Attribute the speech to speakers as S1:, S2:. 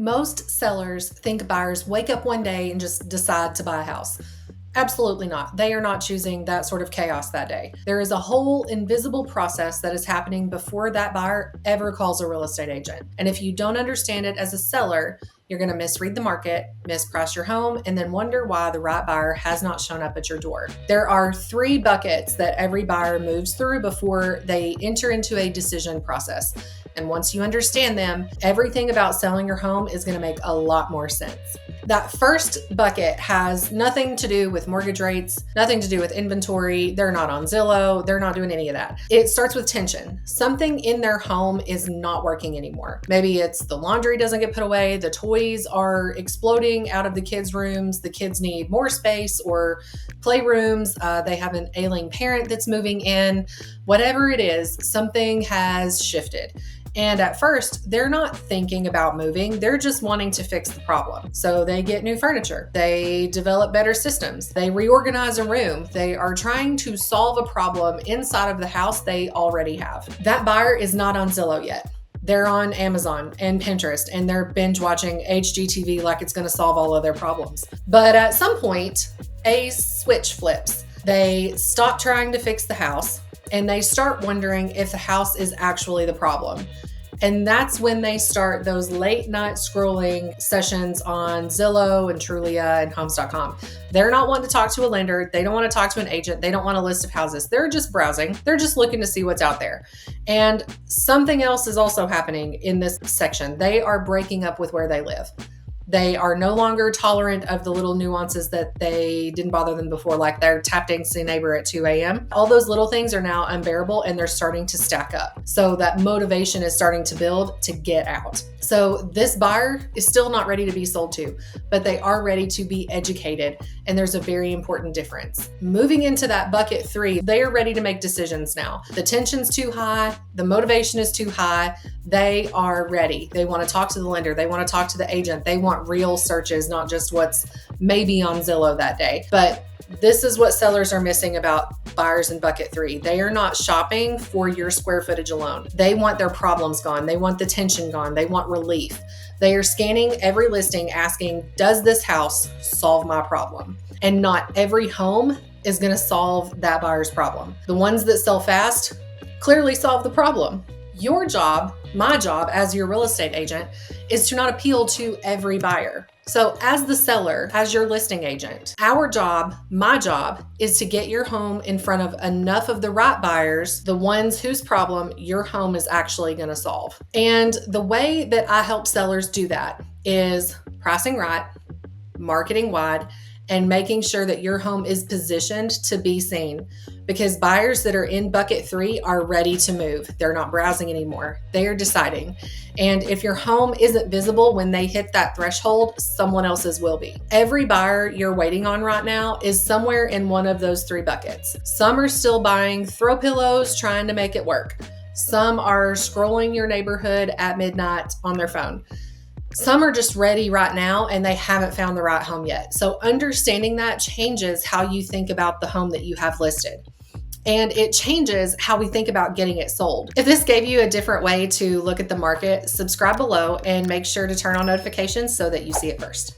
S1: Most sellers think buyers wake up one day and just decide to buy a house. Absolutely not. They are not choosing that sort of chaos that day. There is a whole invisible process that is happening before that buyer ever calls a real estate agent. And if you don't understand it as a seller, you're going to misread the market, misprice your home, and then wonder why the right buyer has not shown up at your door. There are 3 buckets that every buyer moves through before they enter into a decision process. And once you understand them, everything about selling your home is going to make a lot more sense. That first bucket has nothing to do with mortgage rates, nothing to do with inventory. They're not on Zillow. They're not doing any of that. It starts with tension. Something in their home is not working anymore. Maybe it's the laundry doesn't get put away, the toys are exploding out of the kids' rooms, the kids need more space or playrooms, they have an ailing parent that's moving in. Whatever it is, something has shifted. And at first, they're not thinking about moving. They're just wanting to fix the problem. So they get new furniture. They develop better systems. They reorganize a room. They are trying to solve a problem inside of the house they already have. That buyer is not on Zillow yet. They're on Amazon and Pinterest, and they're binge watching HGTV like it's going to solve all of their problems. But at some point, a switch flips. They stop trying to fix the house, and they start wondering if the house is actually the problem. And that's when they start those late night scrolling sessions on Zillow and Trulia and homes.com. They're not wanting to talk to a lender. They don't want to talk to an agent. They don't want a list of houses. They're just browsing. They're just looking to see what's out there. And something else is also happening in this section. They are breaking up with where they live. They are no longer tolerant of the little nuances that they didn't bother them before, like their tap dancing neighbor at 2 a.m. All those little things are now unbearable, and they're starting to stack up. So that motivation is starting to build to get out. So this buyer is still not ready to be sold to, but they are ready to be educated. And there's a very important difference. Moving into that bucket 3, they are ready to make decisions now. The tension's too high. The motivation is too high. They are ready. They want to talk to the lender. They want to talk to the agent. They want real searches, not just what's maybe on Zillow that day. But this is what sellers are missing about buyers in bucket 3. They are not shopping for your square footage alone. They want their problems gone. They want the tension gone. They want relief. They are scanning every listing asking, does this house solve my problem? And not every home is going to solve that buyer's problem. The ones that sell fast clearly solve the problem. Your job, my job as your real estate agent, is to not appeal to every buyer. So as the seller, as your listing agent, our job, my job, is to get your home in front of enough of the right buyers, the ones whose problem your home is actually going to solve. And the way that I help sellers do that is pricing right, marketing wide, and making sure that your home is positioned to be seen. Because buyers that are in bucket 3 are ready to move. They're not browsing anymore. They are deciding. And if your home isn't visible when they hit that threshold, someone else's will be. Every buyer you're waiting on right now is somewhere in one of those 3 buckets. Some are still buying throw pillows, trying to make it work. Some are scrolling your neighborhood at midnight on their phone. Some are just ready right now and they haven't found the right home yet. So understanding that changes how you think about the home that you have listed. And it changes how we think about getting it sold. If this gave you a different way to look at the market, subscribe below and make sure to turn on notifications so that you see it first.